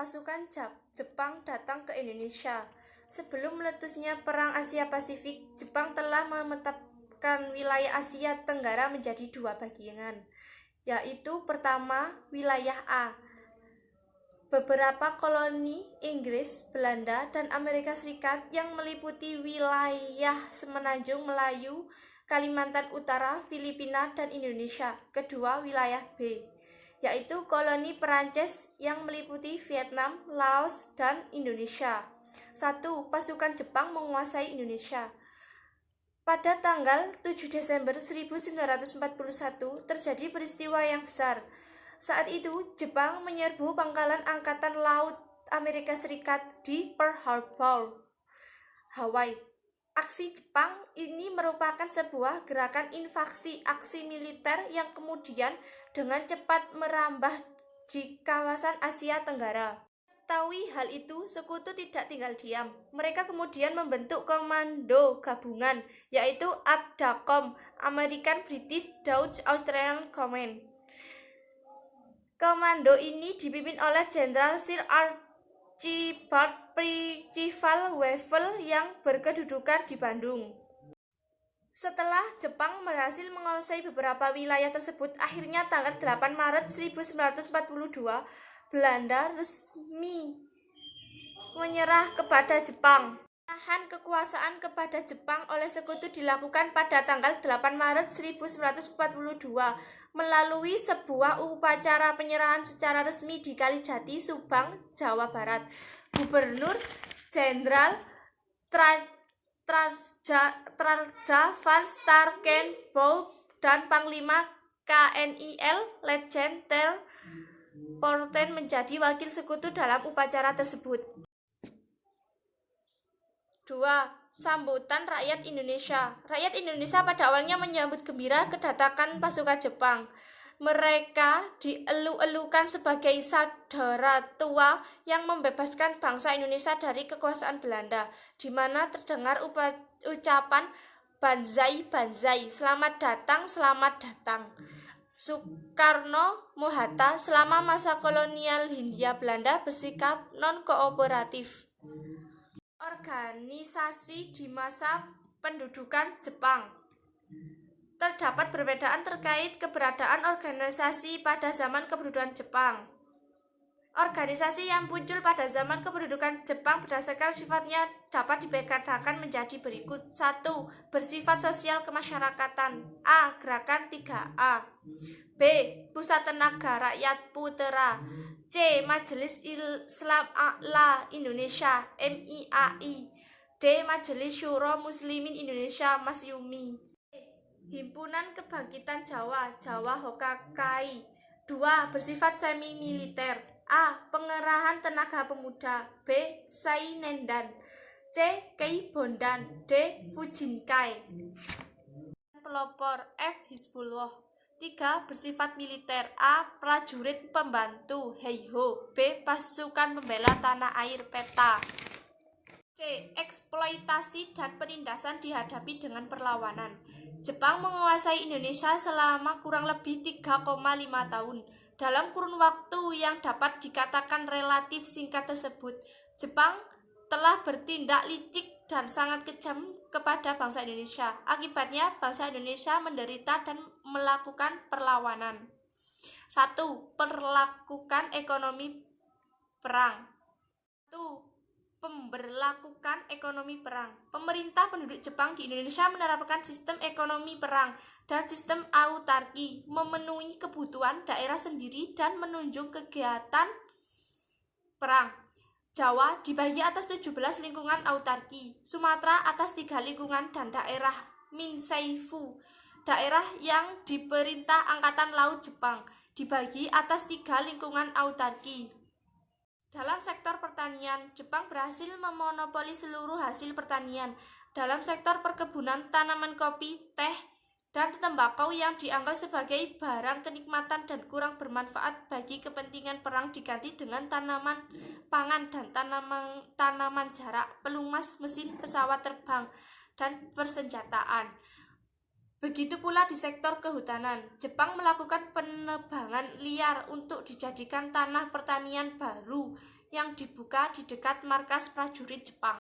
pasukan Jepang datang ke Indonesia. Sebelum meletusnya Perang Asia Pasifik, Jepang telah memetakan wilayah Asia Tenggara menjadi dua bagian, yaitu pertama wilayah A, beberapa koloni Inggris, Belanda, dan Amerika Serikat yang meliputi wilayah Semenanjung Melayu, Kalimantan Utara, Filipina, dan Indonesia. Kedua, wilayah B, yaitu koloni Perancis yang meliputi Vietnam, Laos, dan Indonesia. 1. Pasukan Jepang menguasai Indonesia. Pada tanggal 7 Desember 1941 terjadi peristiwa yang besar. Saat itu, Jepang menyerbu pangkalan Angkatan Laut Amerika Serikat di Pearl Harbor, Hawaii. Aksi Jepang ini merupakan sebuah gerakan invasi aksi militer yang kemudian dengan cepat merambah di kawasan Asia Tenggara. Mengetahui hal itu, sekutu tidak tinggal diam. Mereka kemudian membentuk komando gabungan, yaitu ABDACOM, American British Dutch Australian Command. Komando ini dipimpin oleh Jenderal Sir Archibald Percival Wavell yang berkedudukan di Bandung. Setelah Jepang berhasil menguasai beberapa wilayah tersebut, akhirnya tanggal 8 Maret 1942, Belanda resmi menyerah kepada Jepang. Pengerahan kekuasaan kepada Jepang oleh sekutu dilakukan pada tanggal 8 Maret 1942 melalui sebuah upacara penyerahan secara resmi di Kalijati, Subang, Jawa Barat. Gubernur Jenderal Trarza van Starkenborgh dan Panglima KNIL Letjen Ter Porten menjadi wakil sekutu dalam upacara tersebut. 2. Sambutan rakyat Indonesia. Rakyat Indonesia pada awalnya menyambut gembira kedatangan pasukan Jepang. Mereka dielu-elukan sebagai saudara tua yang membebaskan bangsa Indonesia dari kekuasaan Belanda, di mana terdengar ucapan Banzai, Banzai, selamat datang, selamat datang. Soekarno-Hatta selama masa kolonial Hindia Belanda bersikap non-kooperatif. Organisasi di masa pendudukan Jepang. Terdapat perbedaan terkait keberadaan organisasi pada zaman kependudukan Jepang. Organisasi yang muncul pada zaman kependudukan Jepang berdasarkan sifatnya dapat dikatakan menjadi berikut. 1. Bersifat sosial kemasyarakatan. A. Gerakan 3A. B. Pusat Tenaga Rakyat Putera. C. Majelis Islam A'la Indonesia MIAI. D. Majelis Syuro Muslimin Indonesia Masyumi. Himpunan Kebangkitan Jawa Jawa Hokkai. 2. Bersifat semi militer. A. Pengerahan tenaga pemuda. B. Sainendan. C. Kei Bondan. D. Fujinkai. Pelopor. F. Hizbullah. 3. Bersifat militer. A. Prajurit pembantu Heiho. B. Pasukan pembela tanah air Peta. C. Eksploitasi dan penindasan dihadapi dengan perlawanan. Jepang menguasai Indonesia selama kurang lebih 3,5 tahun. Dalam kurun waktu yang dapat dikatakan relatif singkat tersebut, Jepang telah bertindak licik dan sangat kejam kepada bangsa Indonesia. Akibatnya, bangsa Indonesia menderita dan melakukan perlawanan. 1. Perlakukan ekonomi perang. 1. Pemberlakukan ekonomi perang. Pemerintah penduduk Jepang di Indonesia menerapkan sistem ekonomi perang dan sistem autarki, memenuhi kebutuhan daerah sendiri dan menunjuk kegiatan perang. Jawa dibagi atas 17 lingkungan autarki, Sumatera atas 3 lingkungan, dan daerah Minseifu, daerah yang diperintah Angkatan Laut Jepang, dibagi atas 3 lingkungan autarki. Dalam sektor pertanian, Jepang berhasil memonopoli seluruh hasil pertanian. Dalam sektor perkebunan, tanaman kopi, teh, dan tembakau yang dianggap sebagai barang kenikmatan dan kurang bermanfaat bagi kepentingan perang diganti dengan tanaman pangan dan tanaman jarak, pelumas, mesin pesawat terbang, dan persenjataan. Begitu pula di sektor kehutanan, Jepang melakukan penebangan liar untuk dijadikan tanah pertanian baru yang dibuka di dekat markas prajurit Jepang.